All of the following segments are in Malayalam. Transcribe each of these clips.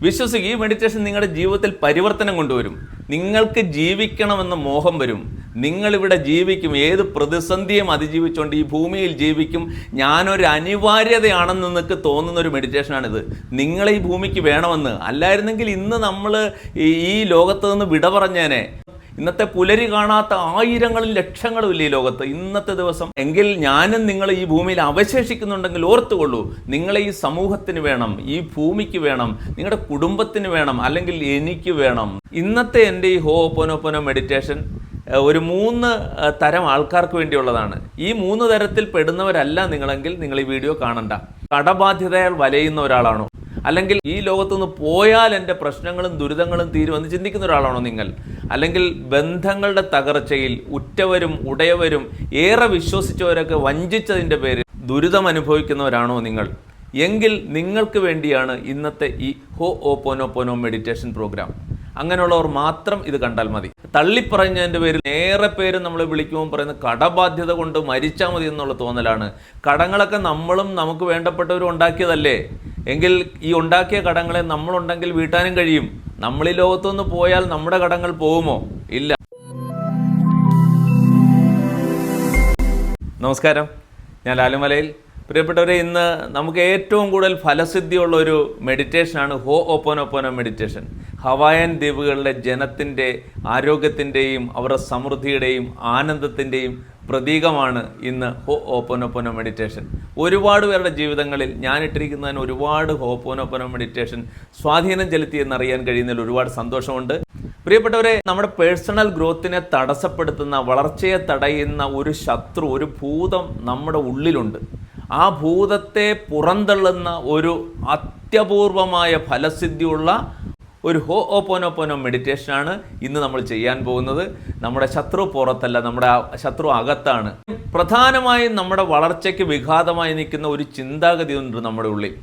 വിശ്വസിക്കുക, ഈ മെഡിറ്റേഷൻ നിങ്ങളുടെ ജീവിതത്തിൽ പരിവർത്തനം കൊണ്ടുവരും. നിങ്ങൾക്ക് ജീവിക്കണമെന്ന മോഹം വരും. നിങ്ങളിവിടെ ജീവിക്കും, ഏത് പ്രതിസന്ധിയും അതിജീവിച്ചുകൊണ്ട് ഈ ഭൂമിയിൽ ജീവിക്കും. ഞാനൊരു അനിവാര്യതയാണെന്ന് നിങ്ങൾക്ക് തോന്നുന്നൊരു മെഡിറ്റേഷനാണിത്. നിങ്ങളെ ഈ ഭൂമിക്ക് വേണമെന്ന്. അല്ലായിരുന്നെങ്കിൽ ഇന്ന് നമ്മൾ ഈ ലോകത്ത് നിന്ന് വിട പറഞ്ഞേനെ. ഇന്നത്തെ പുലരി കാണാത്ത ആയിരങ്ങളും ലക്ഷങ്ങളും ഇല്ല ഈ ലോകത്ത് ഇന്നത്തെ ദിവസം. എങ്കിൽ ഞാനും നിങ്ങൾ ഈ ഭൂമിയിൽ അവശേഷിക്കുന്നുണ്ടെങ്കിൽ ഓർത്തുകൊള്ളൂ, നിങ്ങളെ ഈ സമൂഹത്തിന് വേണം, ഈ ഭൂമിക്ക് വേണം, നിങ്ങളുടെ കുടുംബത്തിന് വേണം, അല്ലെങ്കിൽ എനിക്ക് വേണം. ഇന്നത്തെ എൻ്റെ ഈ ഹോപ്പോനോപ്പോനോ മെഡിറ്റേഷൻ ഒരു 3 തരം ആൾക്കാർക്ക് വേണ്ടിയുള്ളതാണ്. ഈ 3 തരത്തിൽ പെടുന്നവരല്ല നിങ്ങളെങ്കിൽ നിങ്ങൾ ഈ വീഡിയോ കാണണ്ട. കടബാധ്യതയാൽ വലയുന്ന ഒരാളാണോ, അല്ലെങ്കിൽ ഈ ലോകത്തുനിന്ന് പോയാൽ എൻ്റെ പ്രശ്നങ്ങളും ദുരിതങ്ങളും തീരുമെന്ന് ചിന്തിക്കുന്ന ഒരാളാണോ നിങ്ങൾ? അല്ലെങ്കിൽ ബന്ധങ്ങളുടെ തകർച്ചയിൽ ഉറ്റവരും ഉടയവരും ഏറെ വിശ്വസിച്ചവരൊക്കെ വഞ്ചിച്ചതിൻ്റെ പേരിൽ ദുരിതം അനുഭവിക്കുന്നവരാണോ നിങ്ങൾ? എങ്കിൽ നിങ്ങൾക്ക് വേണ്ടിയാണ് ഇന്നത്തെ ഈ ഹോപ്പോനോപ്പോനോ മെഡിറ്റേഷൻ പ്രോഗ്രാം. അങ്ങനെയുള്ളവർ മാത്രം ഇത് കണ്ടാൽ മതി. തള്ളിപ്പറഞ്ഞതിൻ്റെ പേരിൽ ഏറെ പേര് നമ്മളെ വിളിക്കുമ്പോൾ പറയുന്നത് കടബാധ്യത കൊണ്ട് മരിച്ചാൽ മതി എന്നുള്ള തോന്നലാണ്. കടങ്ങളൊക്കെ നമ്മളും നമുക്ക് വേണ്ടപ്പെട്ടവരും ഉണ്ടാക്കിയതല്ലേ? എങ്കിൽ ഈ ഉണ്ടാക്കിയ കടങ്ങളെ നമ്മളുണ്ടെങ്കിൽ വീട്ടാനും കഴിയും. നമ്മൾ ഈ ലോകത്തുനിന്ന് പോയാൽ നമ്മുടെ കടങ്ങൾ പോകുമോ? ഇല്ല. നമസ്കാരം, ഞാൻ ലാലുമലയിൽ. പ്രിയപ്പെട്ടവരെ, ഇന്ന് നമുക്ക് ഏറ്റവും കൂടുതൽ ഫലസിദ്ധിയുള്ള ഒരു മെഡിറ്റേഷനാണ് ഹോപ്പോനോപ്പോനോ മെഡിറ്റേഷൻ. ഹവായൻ ദ്വീപുകളിലെ ജനത്തിൻ്റെ ആരോഗ്യത്തിൻ്റെയും അവരുടെ സമൃദ്ധിയുടെയും ആനന്ദത്തിൻ്റെയും പ്രതീകമാണ് ഇന്ന് ഹോപ്പോനോപ്പോനോ മെഡിറ്റേഷൻ. ഒരുപാട് പേരുടെ ജീവിതങ്ങളിൽ ഞാനിട്ടിരിക്കുന്നതിന് ഒരുപാട് ഹോപ്പോനോപ്പോനോ മെഡിറ്റേഷൻ സ്വാധീനം ചെലുത്തിയെന്നറിയാൻ കഴിയുന്നതിൽ ഒരുപാട് സന്തോഷമുണ്ട്. പ്രിയപ്പെട്ടവരെ, നമ്മുടെ പേഴ്സണൽ ഗ്രോത്തിനെ തടസ്സപ്പെടുത്തുന്ന, വളർച്ചയെ തടയുന്ന ഒരു ശത്രു, ഒരു ഭൂതം നമ്മുടെ ഉള്ളിലുണ്ട്. ആ ഭൂതത്തെ പുറന്തള്ളുന്ന ഒരു അത്യപൂർവമായ ഫലസിദ്ധിയുള്ള ഒരു ഹോപ്പോനോപ്പോനോ മെഡിറ്റേഷനാണ് ഇന്ന് നമ്മൾ ചെയ്യാൻ പോകുന്നത്. നമ്മുടെ ശത്രു പുറത്തല്ല, നമ്മുടെ ശത്രു അകത്താണ്. പ്രധാനമായും നമ്മുടെ വളർച്ചയ്ക്ക് വിഘാതമായി നിൽക്കുന്ന ഒരു ചിന്താഗതി ഉണ്ട് നമ്മുടെ ഉള്ളിൽ.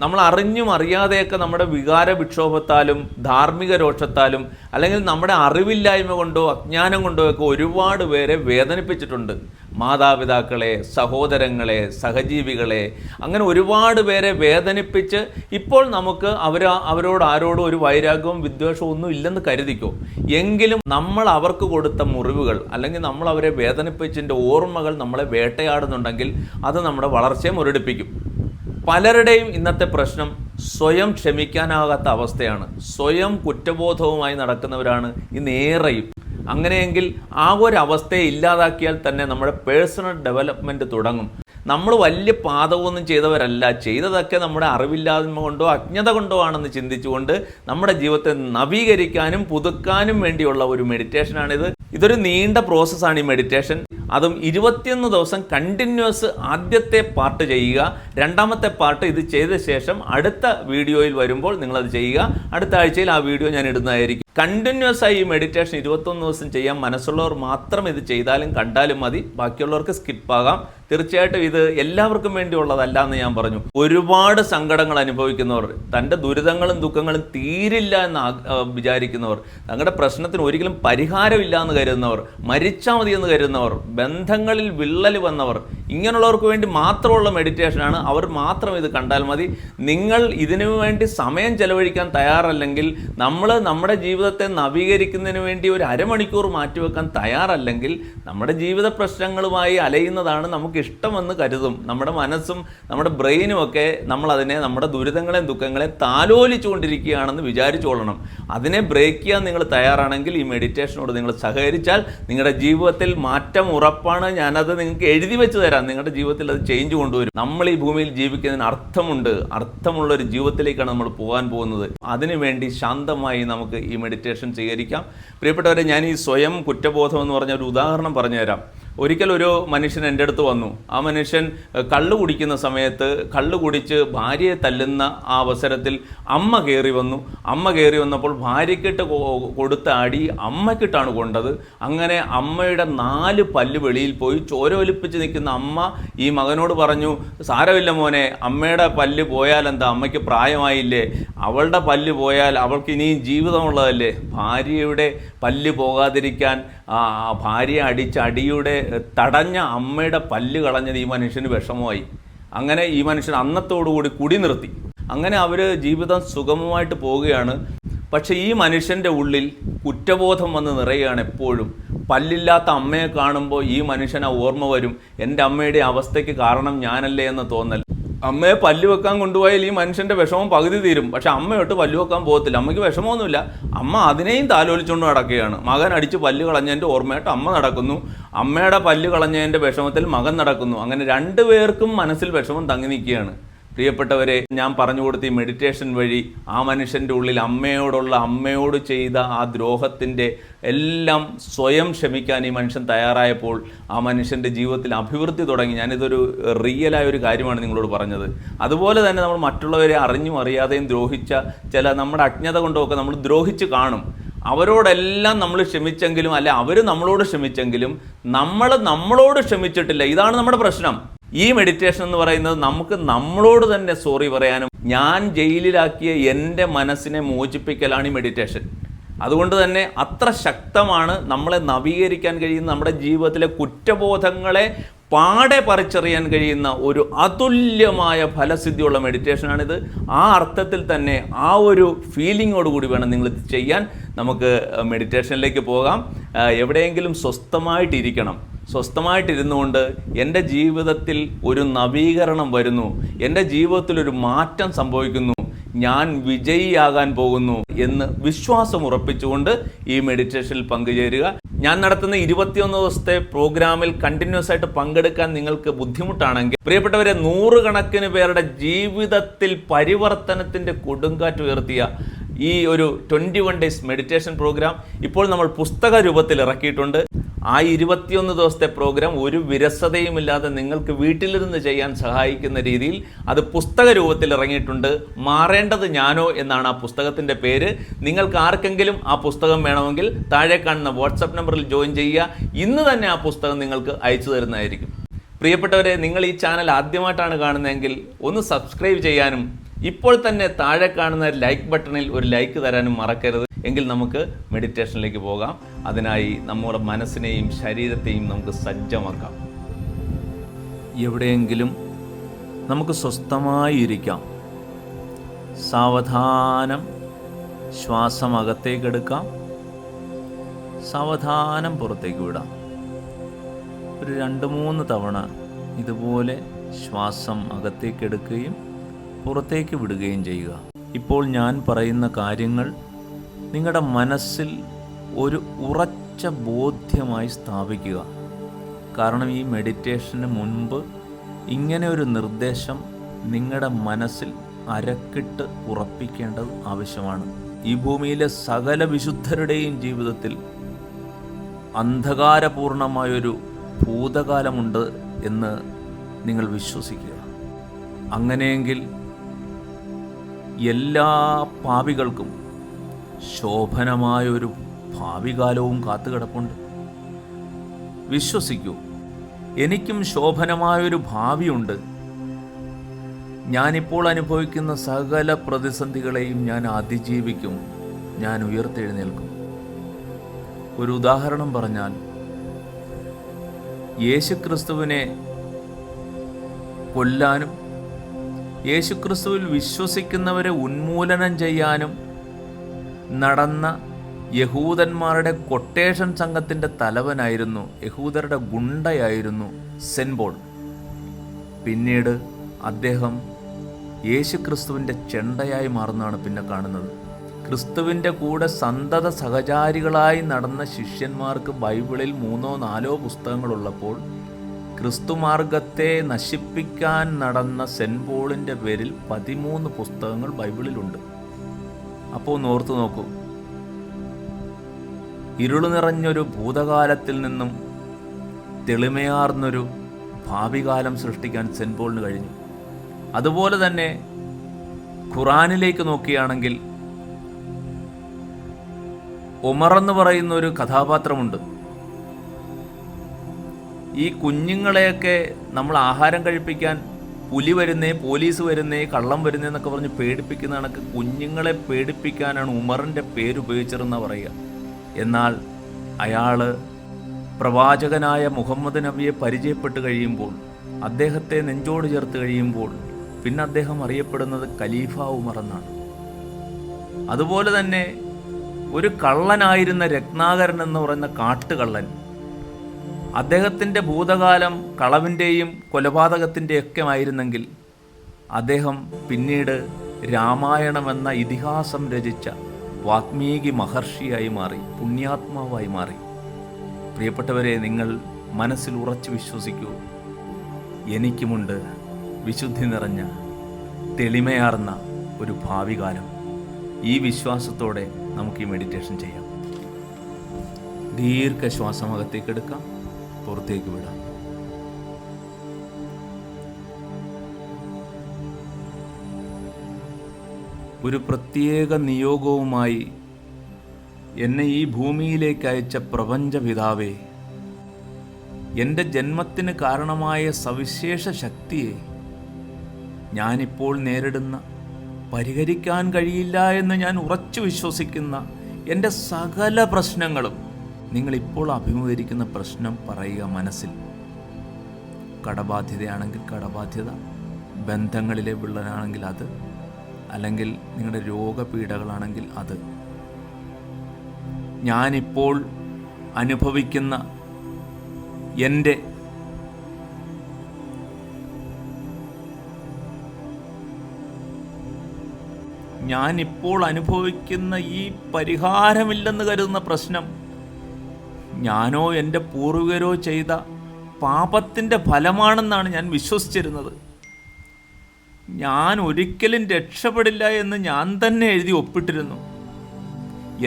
നമ്മൾ അറിഞ്ഞും അറിയാതെയൊക്കെ നമ്മുടെ വികാര വിക്ഷോഭത്താലും ധാർമ്മിക രോഷത്താലും അല്ലെങ്കിൽ നമ്മുടെ അറിവില്ലായ്മ കൊണ്ടോ അജ്ഞാനം കൊണ്ടോ ഒക്കെ ഒരുപാട് പേരെ വേദനിപ്പിച്ചിട്ടുണ്ട്. മാതാപിതാക്കളെ, സഹോദരങ്ങളെ, സഹജീവികളെ, അങ്ങനെ ഒരുപാട് പേരെ വേദനിപ്പിച്ച് ഇപ്പോൾ നമുക്ക് അവരോട് ആരോടും ഒരു വൈരാഗ്യവും വിദ്വേഷവും ഒന്നും ഇല്ലെന്ന് കരുതിക്കോ. എങ്കിലും നമ്മൾ അവർക്ക് കൊടുത്ത മുറിവുകൾ അല്ലെങ്കിൽ നമ്മൾ അവരെ വേദനിപ്പിച്ചതിൻ്റെ ഓർമ്മകൾ നമ്മളെ വേട്ടയാടുന്നുണ്ടെങ്കിൽ അത് നമ്മുടെ വളർച്ചയെ മുരടിപ്പിക്കും. പലരുടെയും ഇന്നത്തെ പ്രശ്നം സ്വയം ക്ഷമിക്കാനാകാത്ത അവസ്ഥയാണ്. സ്വയം കുറ്റബോധവുമായി നടക്കുന്നവരാണ് ഇന്നേറെയും. അങ്ങനെയെങ്കിൽ ആ ഒരു അവസ്ഥയെ ഇല്ലാതാക്കിയാൽ തന്നെ നമ്മുടെ പേഴ്സണൽ ഡെവലപ്മെൻറ്റ് തുടങ്ങും. നമ്മൾ വലിയ പാതകമൊന്നും ചെയ്തവരല്ല, ചെയ്തതൊക്കെ നമ്മുടെ അറിവില്ലായ്മ കൊണ്ടോ അജ്ഞത കൊണ്ടോ ആണെന്ന് ചിന്തിച്ചുകൊണ്ട് നമ്മുടെ ജീവിതത്തെ നവീകരിക്കാനും പുതുക്കാനും വേണ്ടിയുള്ള ഒരു മെഡിറ്റേഷനാണിത്. ഇതൊരു നീണ്ട പ്രോസസ്സാണ് ഈ മെഡിറ്റേഷൻ. അതും 21 ദിവസം കണ്ടിന്യൂസ് ആദ്യത്തെ പാർട്ട് ചെയ്യുക. രണ്ടാമത്തെ പാർട്ട് ഇത് ചെയ്ത ശേഷം അടുത്ത വീഡിയോയിൽ വരുമ്പോൾ നിങ്ങളത് ചെയ്യുക. അടുത്ത ആഴ്ചയിൽ ആ വീഡിയോ ഞാൻ ഇടുന്നതായിരിക്കും. കണ്ടിന്യൂസ് ആയി ഈ മെഡിറ്റേഷൻ 21 ദിവസം ചെയ്യാൻ മനസ്സുള്ളവർ മാത്രം ഇത് ചെയ്താലും കണ്ടാലും മതി. ബാക്കിയുള്ളവർക്ക് സ്കിപ്പാകാം. തീർച്ചയായിട്ടും ഇത് എല്ലാവർക്കും വേണ്ടിയുള്ളതല്ല എന്ന് ഞാൻ പറഞ്ഞു. ഒരുപാട് സങ്കടങ്ങൾ അനുഭവിക്കുന്നവർ, തൻ്റെ ദുരിതങ്ങളും ദുഃഖങ്ങളും തീരില്ല എന്ന് വിചാരിക്കുന്നവർ, തങ്ങളുടെ പ്രശ്നത്തിന് ഒരിക്കലും പരിഹാരമില്ല എന്ന് കരുതുന്നവർ, മരിച്ചാൽ മതി എന്ന് കരുതുന്നവർ, ബന്ധങ്ങളിൽ വിള്ളൽ വന്നവർ, ഇങ്ങനെയുള്ളവർക്ക് വേണ്ടി മാത്രമുള്ള മെഡിറ്റേഷനാണ്. അവർ മാത്രം ഇത് കണ്ടാൽ മതി. നിങ്ങൾ ഇതിനു വേണ്ടി സമയം ചെലവഴിക്കാൻ തയ്യാറല്ലെങ്കിൽ, നമ്മൾ നമ്മുടെ ജീവിതത്തെ നവീകരിക്കുന്നതിന് വേണ്ടി ഒരു അരമണിക്കൂർ മാറ്റിവെക്കാൻ തയ്യാറല്ലെങ്കിൽ, നമ്മുടെ ജീവിത പ്രശ്നങ്ങളുമായി അലയുന്നതാണ് നമുക്ക് ഇഷ്ടമെന്ന് കരുതും. നമ്മുടെ മനസ്സും നമ്മുടെ ബ്രെയിനും ഒക്കെ നമ്മളതിനെ, നമ്മുടെ ദുരിതങ്ങളെയും ദുഃഖങ്ങളെയും താലോലിച്ചു കൊണ്ടിരിക്കുകയാണെന്ന് വിചാരിച്ചോളണം. അതിനെ ബ്രേക്ക് ചെയ്യാൻ നിങ്ങൾ തയ്യാറാണെങ്കിൽ ഈ മെഡിറ്റേഷനോട് നിങ്ങൾ സഹകരിച്ചാൽ നിങ്ങളുടെ ജീവിതത്തിൽ മാറ്റം ഉറപ്പാണ്. ഞാനത് നിങ്ങൾക്ക് എഴുതി വെച്ച് തരാം. നിങ്ങളുടെ ജീവിതത്തിൽ അത് ചേഞ്ച് കൊണ്ടുവരും. നമ്മൾ ഈ ഭൂമിയിൽ ജീവിക്കുന്നതിന് അർത്ഥമുണ്ട്. അർത്ഥമുള്ളൊരു ജീവിതത്തിലേക്കാണ് നമ്മൾ പോകാൻ പോകുന്നത്. അതിനുവേണ്ടി ശാന്തമായി നമുക്ക് ഈ മെഡിറ്റേഷൻ സ്വീകരിക്കാം. പ്രിയപ്പെട്ടവരെ, ഞാൻ ഈ സ്വയം കുറ്റബോധം എന്ന് പറഞ്ഞ ഒരു ഉദാഹരണം പറഞ്ഞു തരാം. ഒരിക്കൽ ഒരു മനുഷ്യൻ എൻ്റെ അടുത്ത് വന്നു. ആ മനുഷ്യൻ കള്ള് കുടിക്കുന്ന സമയത്ത് കള്ള് കുടിച്ച് ഭാര്യയെ തല്ലുന്ന ആ അവസരത്തിൽ അമ്മ കയറി വന്നു. അമ്മ കയറി വന്നപ്പോൾ ഭാര്യയ്ക്കിട്ട് കൊടുത്ത അടി അമ്മയ്ക്കിട്ടാണ് കൊണ്ടത്. അങ്ങനെ അമ്മയുടെ 4 പല്ല് വെളിയിൽ പോയി. ചോര ഒലിപ്പിച്ച് നിൽക്കുന്ന അമ്മ ഈ മകനോട് പറഞ്ഞു, സാരമില്ല മോനെ, അമ്മയുടെ പല്ല് പോയാൽ എന്താ, അമ്മയ്ക്ക് പ്രായമായില്ലേ, അവളുടെ പല്ല് പോയാൽ അവൾക്ക് ഇനിയും ജീവിതമുള്ളതല്ലേ. ഭാര്യയുടെ പല്ല് പോകാതിരിക്കാൻ ഭാര്യയെ അടിച്ച അടിയുടെ തടഞ്ഞ അമ്മയുടെ പല്ല് കളഞ്ഞത് ഈ മനുഷ്യന് വിഷമമായി. അങ്ങനെ ഈ മനുഷ്യൻ അന്നത്തോടുകൂടി കുടി നിർത്തി. അങ്ങനെ അവർ ജീവിതം സുഗമമായിട്ട് പോവുകയാണ്. പക്ഷേ ഈ മനുഷ്യൻ്റെ ഉള്ളിൽ കുറ്റബോധം വന്ന് നിറയുകയാണ് എപ്പോഴും. പല്ലില്ലാത്ത അമ്മയെ കാണുമ്പോൾ ഈ മനുഷ്യനെ ഓർമ്മ വരും, എൻ്റെ അമ്മയുടെ അവസ്ഥയ്ക്ക് കാരണം ഞാനല്ലേ എന്ന് തോന്നൽ. അമ്മയെ പല്ല് വെക്കാൻ കൊണ്ടുപോയാൽ ഈ മനുഷ്യൻ്റെ വിഷമം പകുതി തീരും. പക്ഷെ അമ്മയോട്ട് പല്ല് വെക്കാൻ പോകത്തില്ല. അമ്മയ്ക്ക് വിഷമമൊന്നുമില്ല, അമ്മ അതിനെയും താലോലിച്ചുകൊണ്ട് നടക്കുകയാണ്. മകൻ അടിച്ച് പല്ല് കളഞ്ഞതിൻ്റെ ഓർമ്മയായിട്ട് അമ്മ നടക്കുന്നു, അമ്മയുടെ പല്ല് കളഞ്ഞതിൻ്റെ വിഷമത്തിൽ മകൻ നടക്കുന്നു. അങ്ങനെ രണ്ടുപേർക്കും മനസ്സിൽ വിഷമം തങ്ങി നിൽക്കുകയാണ്. പ്രിയപ്പെട്ടവരെ, ഞാൻ പറഞ്ഞു കൊടുത്ത ഈ മെഡിറ്റേഷൻ വഴി ആ മനുഷ്യൻ്റെ ഉള്ളിൽ അമ്മയോട് ചെയ്ത ആ ദ്രോഹത്തിൻ്റെ എല്ലാം സ്വയം ക്ഷമിക്കാൻ ഈ മനുഷ്യൻ തയ്യാറായപ്പോൾ ആ മനുഷ്യൻ്റെ ജീവിതത്തിൽ അഭിവൃദ്ധി തുടങ്ങി. ഞാനിതൊരു റിയലായ ഒരു കാര്യമാണ് നിങ്ങളോട് പറഞ്ഞത്. അതുപോലെ തന്നെ നമ്മൾ മറ്റുള്ളവരെ അറിഞ്ഞും അറിയാതെയും ദ്രോഹിച്ച നമ്മുടെ അജ്ഞത കൊണ്ടൊക്കെ നമ്മൾ ദ്രോഹിച്ച് കാണും. അവരോടെല്ലാം നമ്മൾ ക്ഷമിച്ചെങ്കിലും അവർ നമ്മളോട് ക്ഷമിച്ചെങ്കിലും നമ്മളോട് ക്ഷമിച്ചിട്ടില്ല. ഇതാണ് നമ്മുടെ പ്രശ്നം. ഈ മെഡിറ്റേഷൻ എന്ന് പറയുന്നത് നമുക്ക് നമ്മളോട് തന്നെ സോറി പറയാനും ഞാൻ ജയിലിലാക്കിയ എൻ്റെ മനസ്സിനെ മോചിപ്പിക്കലാണ് ഈ മെഡിറ്റേഷൻ. അതുകൊണ്ട് തന്നെ അത്ര ശക്തമാണ്. നമ്മളെ നവീകരിക്കാൻ കഴിയുന്ന, നമ്മുടെ ജീവിതത്തിലെ കുറ്റബോധങ്ങളെ പാടെ പറിച്ചറിയാൻ കഴിയുന്ന ഒരു അതുല്യമായ ഫലസിദ്ധിയുള്ള മെഡിറ്റേഷനാണിത്. ആ അർത്ഥത്തിൽ തന്നെ ആ ഒരു ഫീലിങ്ങോട് കൂടി വേണം നിങ്ങൾ ഇത് ചെയ്യാൻ. നമുക്ക് മെഡിറ്റേഷനിലേക്ക് പോകാം. എവിടെയെങ്കിലും സ്വസ്ഥമായിട്ടിരിക്കണം. സ്വസ്ഥമായിട്ടിരുന്നുകൊണ്ട് എൻ്റെ ജീവിതത്തിൽ ഒരു നവീകരണം വരുന്നു, എൻ്റെ ജീവിതത്തിൽ ഒരു മാറ്റം സംഭവിക്കുന്നു, ഞാൻ വിജയിയാകാൻ പോകുന്നു എന്ന് വിശ്വാസം ഉറപ്പിച്ചുകൊണ്ട് ഈ മെഡിറ്റേഷനിൽ പങ്കുചേരുക. ഞാൻ നടത്തുന്ന 21 ദിവസത്തെ പ്രോഗ്രാമിൽ കണ്ടിന്യൂസ് ആയിട്ട് പങ്കെടുക്കാൻ നിങ്ങൾക്ക് ബുദ്ധിമുട്ടാണെങ്കിൽ, പ്രിയപ്പെട്ടവരെ, 100 കണക്കിന് പേരുടെ ജീവിതത്തിൽ പരിവർത്തനത്തിൻ്റെ കൊടുങ്കാറ്റ് ഉയർത്തിയ ഈ ഒരു 21 ഡേയ്സ് മെഡിറ്റേഷൻ പ്രോഗ്രാം ഇപ്പോൾ നമ്മൾ പുസ്തക രൂപത്തിൽ ഇറക്കിയിട്ടുണ്ട്. ആ 21 ദിവസത്തെ പ്രോഗ്രാം ഒരു വിരസതയുമില്ലാതെ നിങ്ങൾക്ക് വീട്ടിലിരുന്ന് ചെയ്യാൻ സഹായിക്കുന്ന രീതിയിൽ അത് പുസ്തക രൂപത്തിൽ ഇറങ്ങിയിട്ടുണ്ട്. മാറേണ്ടത് ഞാനോ എന്നാണ് ആ പുസ്തകത്തിൻ്റെ പേര്. നിങ്ങൾക്ക് ആർക്കെങ്കിലും ആ പുസ്തകം വേണമെങ്കിൽ താഴെ കാണുന്ന വാട്സപ്പ് നമ്പറിൽ ജോയിൻ ചെയ്യുക. ഇന്ന് തന്നെ ആ പുസ്തകം നിങ്ങൾക്ക് അയച്ചു തരുന്നതായിരിക്കും. പ്രിയപ്പെട്ടവരെ, നിങ്ങൾ ഈ ചാനൽ ആദ്യമായിട്ടാണ് കാണുന്നതെങ്കിൽ ഒന്ന് സബ്സ്ക്രൈബ് ചെയ്യാനും ഇപ്പോൾ തന്നെ താഴെ കാണുന്ന ലൈക്ക് ബട്ടണിൽ ഒരു ലൈക്ക് തരാനും മറക്കരുത്. എങ്കിൽ നമുക്ക് മെഡിറ്റേഷനിലേക്ക് പോകാം. അതിനായി നമ്മുടെ മനസ്സിനെയും ശരീരത്തെയും നമുക്ക് സജ്ജമാക്കാം. എവിടെയെങ്കിലും നമുക്ക് സ്വസ്ഥമായി ഇരിക്കാം. സാവധാനം ശ്വാസം അകത്തേക്കെടുക്കാം, സാവധാനം പുറത്തേക്ക് വിടാം. ഒരു 2-3 തവണ ഇതുപോലെ ശ്വാസം അകത്തേക്കെടുക്കുകയും പുറത്തേക്ക് വിടുകയും ചെയ്യുക. ഇപ്പോൾ ഞാൻ പറയുന്ന കാര്യങ്ങൾ നിങ്ങളുടെ മനസ്സിൽ ഒരു ഉറച്ച ബോധ്യമായി സ്ഥാപിക്കുക. കാരണം ഈ മെഡിറ്റേഷന് മുൻപ് ഇങ്ങനെ ഒരു നിർദ്ദേശം നിങ്ങളുടെ മനസ്സിൽ അരക്കിട്ട് ഉറപ്പിക്കേണ്ടത് ആവശ്യമാണ്. ഈ ഭൂമിയിലെ സകല വിശുദ്ധരുടെയും ജീവിതത്തിൽ അന്ധകാരപൂർണമായൊരു ഭൂതകാലമുണ്ട് എന്ന് നിങ്ങൾ വിശ്വസിക്കുക. അങ്ങനെയെങ്കിൽ എല്ലാ പാപികൾക്കും ശോഭനമായൊരു ഭാവികാലവും കാത്തുകിടപ്പുണ്ട്. വിശ്വസിക്കൂ, എനിക്കും ശോഭനമായൊരു ഭാവിയുണ്ട്. ഞാനിപ്പോൾ അനുഭവിക്കുന്ന സകല പ്രതിസന്ധികളെയും ഞാൻ അതിജീവിക്കും, ഞാൻ ഉയർത്തെഴുന്നേൽക്കും. ഒരു ഉദാഹരണം പറഞ്ഞാൽ, യേശുക്രിസ്തുവിനെ കൊല്ലാനും യേശുക്രിസ്തുവിൽ വിശ്വസിക്കുന്നവരെ ഉന്മൂലനം ചെയ്യാനും നടന്ന യഹൂദന്മാരുടെ കൊട്ടേഷൻ സംഘത്തിൻ്റെ തലവനായിരുന്നു, യഹൂദരുടെ ഗുണ്ടയായിരുന്നു സെന്റ് പോൾ. പിന്നീട് അദ്ദേഹം യേശുക്രിസ്തുവിൻ്റെ ചെണ്ടയായി മാറുന്നതാണ് പിന്നെ കാണുന്നത്. ക്രിസ്തുവിൻ്റെ കൂടെ സന്തത സഹചാരികളായി നടന്ന ശിഷ്യന്മാർക്ക് ബൈബിളിൽ 3-4 പുസ്തകങ്ങളുള്ളപ്പോൾ ക്രിസ്തുമാർഗത്തെ നശിപ്പിക്കാൻ നടന്ന സെന്റ് പോളിൻ്റെ പേരിൽ 13 പുസ്തകങ്ങൾ ബൈബിളിലുണ്ട്. അപ്പോൾ ഒന്ന് ഓർത്തു നോക്കൂ, ഇരുളു നിറഞ്ഞൊരു ഭൂതകാലത്തിൽ നിന്നും തെളിമയാർന്നൊരു ഭാവികാലം സൃഷ്ടിക്കാൻ സെന്റ് പോളിന് കഴിഞ്ഞു. അതുപോലെ തന്നെ ഖുറാനിലേക്ക് നോക്കുകയാണെങ്കിൽ ഉമർ എന്ന് പറയുന്ന ഒരു കഥാപാത്രമുണ്ട്. ഈ കുഞ്ഞുങ്ങളെയൊക്കെ നമ്മൾ ആഹാരം കഴിപ്പിക്കാൻ പുലി വരുന്നേ, പോലീസ് വരുന്നേ, കള്ളം വരുന്നേ എന്നൊക്കെ പറഞ്ഞ് പേടിപ്പിക്കുന്ന കണക്ക് കുഞ്ഞുങ്ങളെ പേടിപ്പിക്കാനാണ് ഉമറിൻ്റെ പേരുപയോഗിച്ചതെന്ന് പറയുക. എന്നാൽ അയാൾ പ്രവാചകനായ മുഹമ്മദ് നബിയെ പരിചയപ്പെട്ട് കഴിയുമ്പോൾ, അദ്ദേഹത്തെ നെഞ്ചോട് ചേർത്ത് കഴിയുമ്പോൾ, പിന്നെ അദ്ദേഹം അറിയപ്പെടുന്നത് ഖലീഫ ഉമർ എന്നാണ്. അതുപോലെ തന്നെ ഒരു കള്ളനായിരുന്ന രത്നാകരൻ എന്ന് പറയുന്ന കാട്ടുകള്ളൻ, അദ്ദേഹത്തിൻ്റെ ഭൂതകാലം കളവിൻ്റെയും കൊലപാതകത്തിൻ്റെയൊക്കെ ആയിരുന്നെങ്കിൽ അദ്ദേഹം പിന്നീട് രാമായണം എന്ന ഇതിഹാസം രചിച്ച വാത്മീകി മഹർഷിയായി മാറി, പുണ്യാത്മാവായി മാറി. പ്രിയപ്പെട്ടവരെ, നിങ്ങൾ മനസ്സിൽ ഉറച്ചു വിശ്വസിക്കൂ, എനിക്കുമുണ്ട് വിശുദ്ധി നിറഞ്ഞ തെളിമയാർന്ന ഒരു ഭാവി കാലം. ഈ വിശ്വാസത്തോടെ നമുക്ക് ഈ മെഡിറ്റേഷൻ ചെയ്യാം. ദീർഘശ്വാസം അകത്തേക്ക് എടുക്കാം, പുറത്തേക്ക് വിടാം. ഒരു പ്രത്യേക നിയോഗവുമായി എന്നെ ഈ ഭൂമിയിലേക്ക് അയച്ച പ്രപഞ്ചപിതാവേ, എൻ്റെ ജന്മത്തിന് കാരണമായ സവിശേഷ ശക്തിയെ ഞാനിപ്പോൾ നേരിടുന്ന, പരിഹരിക്കാൻ കഴിയില്ല എന്ന് ഞാൻ ഉറച്ചു വിശ്വസിക്കുന്ന എൻ്റെ സകല പ്രശ്നങ്ങളും, നിങ്ങളിപ്പോൾ അഭിമുഖീകരിക്കുന്ന പ്രശ്നം പറയുക മനസ്സിൽ. കടബാധ്യതയാണെങ്കിൽ കടബാധ്യത, ബന്ധങ്ങളിലെ വിള്ളലാണെങ്കിൽ അത്, അല്ലെങ്കിൽ നിങ്ങളുടെ രോഗപീഠകളാണെങ്കിൽ അത്, ഞാനിപ്പോൾ അനുഭവിക്കുന്ന എൻ്റെ ഈ പരിഹാരമില്ലെന്ന് കരുതുന്ന പ്രശ്നം ഞാനോ എൻ്റെ പൂർവികരോ ചെയ്ത പാപത്തിൻ്റെ ഫലമാണെന്നാണ് ഞാൻ വിശ്വസിച്ചിരുന്നത്. ഞാൻ ഒരിക്കലും രക്ഷപ്പെടില്ല എന്ന് ഞാൻ തന്നെ എഴുതി ഒപ്പിട്ടിരുന്നു.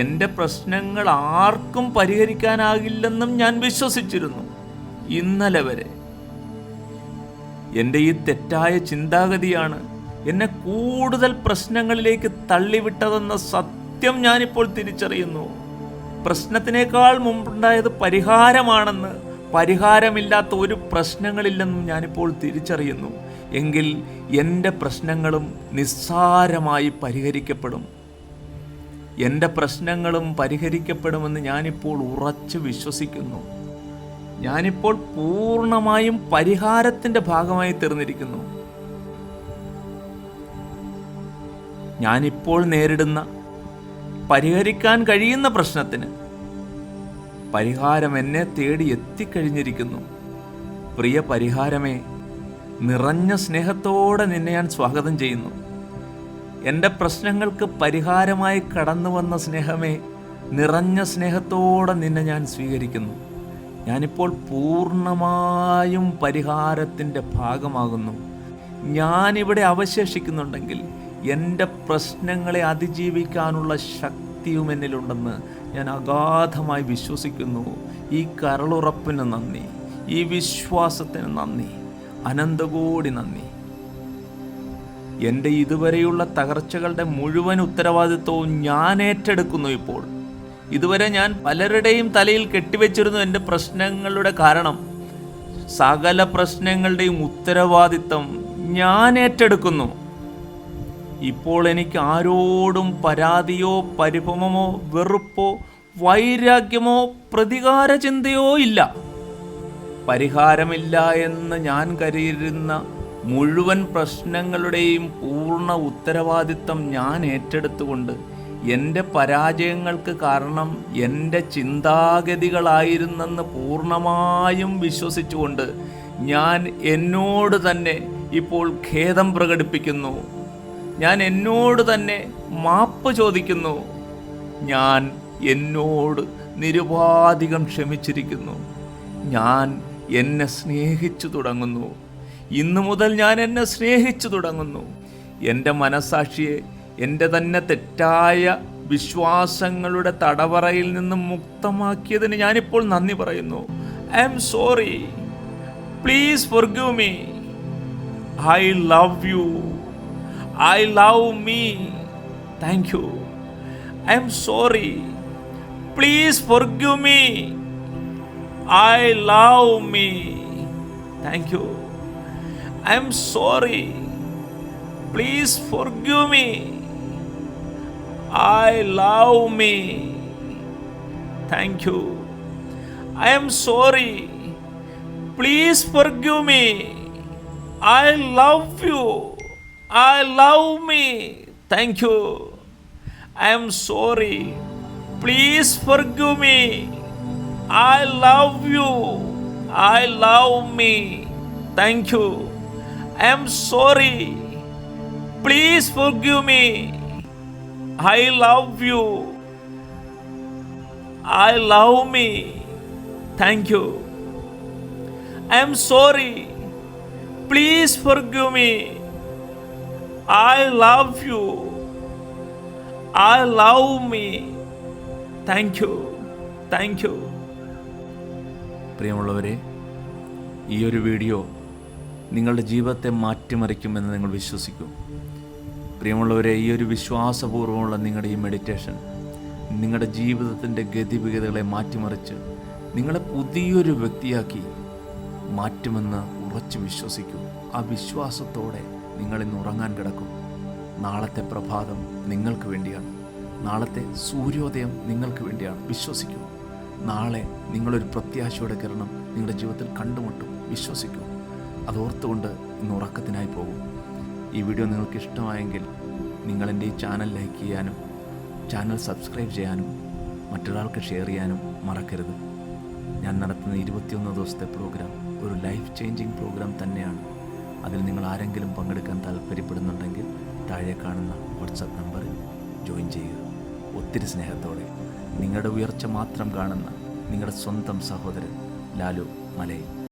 എൻ്റെ പ്രശ്നങ്ങൾ ആർക്കും പരിഹരിക്കാനാകില്ലെന്നും ഞാൻ വിശ്വസിച്ചിരുന്നു. ഇന്നലെ വരെ എൻ്റെ ഈ തെറ്റായ ചിന്താഗതിയാണ് എന്നെ കൂടുതൽ പ്രശ്നങ്ങളിലേക്ക് തള്ളിവിട്ടതെന്ന സത്യം ഞാനിപ്പോൾ തിരിച്ചറിയുന്നു. പ്രശ്നത്തിനേക്കാൾ മുമ്പുണ്ടായത് പരിഹാരമാണെന്ന്, പരിഹാരമില്ലാത്ത ഒരു പ്രശ്നങ്ങളില്ലെന്നും ഞാനിപ്പോൾ തിരിച്ചറിയുന്നു. എങ്കിൽ എൻ്റെ പ്രശ്നങ്ങളും നിസ്സാരമായി പരിഹരിക്കപ്പെടും. എൻ്റെ പ്രശ്നങ്ങളും പരിഹരിക്കപ്പെടുമെന്ന് ഞാനിപ്പോൾ ഉറച്ചു വിശ്വസിക്കുന്നു. ഞാനിപ്പോൾ പൂർണ്ണമായും പരിഹാരത്തിൻ്റെ ഭാഗമായി തീർന്നിരിക്കുന്നു. ഞാനിപ്പോൾ നേരിടുന്ന, പരിഹരിക്കാൻ കഴിയുന്ന പ്രശ്നത്തിന് പരിഹാരം എന്നെ തേടി എത്തിക്കഴിഞ്ഞിരിക്കുന്നു. പ്രിയ പരിഹാരമേ, നിറഞ്ഞ സ്നേഹത്തോടെ നിന്നെ ഞാൻ സ്വാഗതം ചെയ്യുന്നു. എൻ്റെ പ്രശ്നങ്ങൾക്ക് പരിഹാരമായി കടന്നു വന്ന സ്നേഹമേ, നിറഞ്ഞ സ്നേഹത്തോടെ നിന്നെ ഞാൻ സ്വീകരിക്കുന്നു. ഞാനിപ്പോൾ പൂർണ്ണമായും പരിഹാരത്തിൻ്റെ ഭാഗമാകുന്നു. ഞാനിവിടെ അവശേഷിക്കുന്നുണ്ടെങ്കിൽ എൻ്റെ പ്രശ്നങ്ങളെ അതിജീവിക്കാനുള്ള ശക്തിയും എന്നിലുണ്ടെന്ന് ഞാൻ അഗാധമായി വിശ്വസിക്കുന്നു. ഈ കരളുറപ്പിന് നന്ദി, ഈ വിശ്വാസത്തിന് നന്ദി, അനന്തകോടി നന്ദി. എൻ്റെ ഇതുവരെയുള്ള തകർച്ചകളുടെ മുഴുവൻ ഉത്തരവാദിത്വവും ഞാൻ ഏറ്റെടുക്കുന്നു. ഇപ്പോൾ ഇതുവരെ ഞാൻ പലരുടെയും തലയിൽ കെട്ടിവെച്ചിരുന്നു എൻ്റെ പ്രശ്നങ്ങളുടെ കാരണം. സകല പ്രശ്നങ്ങളുടെയും ഉത്തരവാദിത്വം ഞാൻ ഏറ്റെടുക്കുന്നു. ഇപ്പോൾ എനിക്ക് ആരോടും പരാതിയോ പരിഭവമോ വെറുപ്പോ വൈരാഗ്യമോ പ്രതികാര ചിന്തയോ ഇല്ല. പരിഹാരമില്ല എന്ന് ഞാൻ കരുതിയിരുന്ന മുഴുവൻ പ്രശ്നങ്ങളുടെയും പൂർണ്ണ ഉത്തരവാദിത്തം ഞാൻ ഏറ്റെടുത്തുകൊണ്ട് എൻ്റെ പരാജയങ്ങൾക്ക് കാരണം എൻ്റെ ചിന്താഗതികളായിരുന്നെന്ന് പൂർണ്ണമായും വിശ്വസിച്ചുകൊണ്ട് ഞാൻ എന്നോട് തന്നെ ഇപ്പോൾ ഖേദം പ്രകടിപ്പിക്കുന്നു. ഞാൻ എന്നോട് തന്നെ മാപ്പ് ചോദിക്കുന്നു. ഞാൻ എന്നോട് നിരുപാധികം ക്ഷമിച്ചിരിക്കുന്നു. ഞാൻ എന്നെ സ്നേഹിച്ചു തുടങ്ങുന്നു. ഇന്നു മുതൽ ഞാൻ എന്നെ സ്നേഹിച്ചു തുടങ്ങുന്നു. എൻ്റെ മനസ്സാക്ഷിയെ എൻ്റെ തന്നെ തെറ്റായ വിശ്വാസങ്ങളുടെ തടവറയിൽ നിന്നും മുക്തമാക്കിയതിന് ഞാനിപ്പോൾ നന്ദി പറയുന്നു. I am sorry. Please forgive me. I love you. I love me. Thank you. I am sorry. Please forgive me. I love me. Thank you. I am sorry. Please forgive me. I love me. Thank you. I am sorry. Please forgive me. I love you. I love me. Thank you. I am sorry. Please forgive me. I love you. I love me. Thank you. I am sorry. Please forgive me. I love you. I love me. Thank you. I am sorry. Please forgive me. I love you. I love me. Thank you. Thank you. പ്രിയമുള്ളവരെ, ഈ ഒരു വീഡിയോ നിങ്ങളുടെ ജീവിതത്തെ മാറ്റിമറിക്കുമെന്ന് നിങ്ങൾ വിശ്വസിക്കൂ. പ്രിയമുള്ളവരെ, ഈ ഒരു വിശ്വാസപൂർവ്വമുള്ള നിങ്ങളുടെ ഈ മെഡിറ്റേഷൻ നിങ്ങളുടെ ജീവിതത്തിൻ്റെ ഗതിവിഗതികളെ മാറ്റിമറിച്ച് നിങ്ങളെ പുതിയൊരു വ്യക്തിയാക്കി മാറ്റുമെന്ന് ഉറച്ചു വിശ്വസിക്കൂ. ആ വിശ്വാസത്തോടെ നിങ്ങളിന്ന് ഉറങ്ങാൻ കിടക്കും. നാളത്തെ പ്രഭാതം നിങ്ങൾക്ക് വേണ്ടിയാണ്. നാളത്തെ സൂര്യോദയം നിങ്ങൾക്ക് വേണ്ടിയാണ്. വിശ്വസിക്കൂ. നാളെ നിങ്ങളൊരു പ്രത്യാശയുടെ കിരണം നിങ്ങളുടെ ജീവിതത്തിൽ കണ്ടുമുട്ടും. വിശ്വസിക്കൂ. അതോർത്തുകൊണ്ട് ഇന്ന് ഉറക്കത്തിനായി പോകും. ഈ വീഡിയോ നിങ്ങൾക്ക് ഇഷ്ടമായെങ്കിൽ നിങ്ങളെൻ്റെ ഈ ചാനൽ ലൈക്ക് ചെയ്യാനും ചാനൽ സബ്സ്ക്രൈബ് ചെയ്യാനും മറ്റൊരാൾക്ക് ഷെയർ ചെയ്യാനും മറക്കരുത്. ഞാൻ നടത്തുന്ന 21 ദിവസത്തെ പ്രോഗ്രാം ഒരു ലൈഫ് ചേഞ്ചിങ് പ്രോഗ്രാം തന്നെയാണ്. അതിൽ നിങ്ങൾ ആരെങ്കിലും പങ്കെടുക്കാൻ താല്പര്യപ്പെടുന്നുണ്ടെങ്കിൽ താഴെ കാണുന്ന വാട്സപ്പ് നമ്പറിൽ ജോയിൻ ചെയ്യുക. ഒത്തിരി സ്നേഹത്തോടെ നിങ്ങളുടെ ഉയർച്ച മാത്രം കാണുന്ന നിങ്ങളുടെ സ്വന്തം സഹോദരൻ ലാലു മലയിൽ.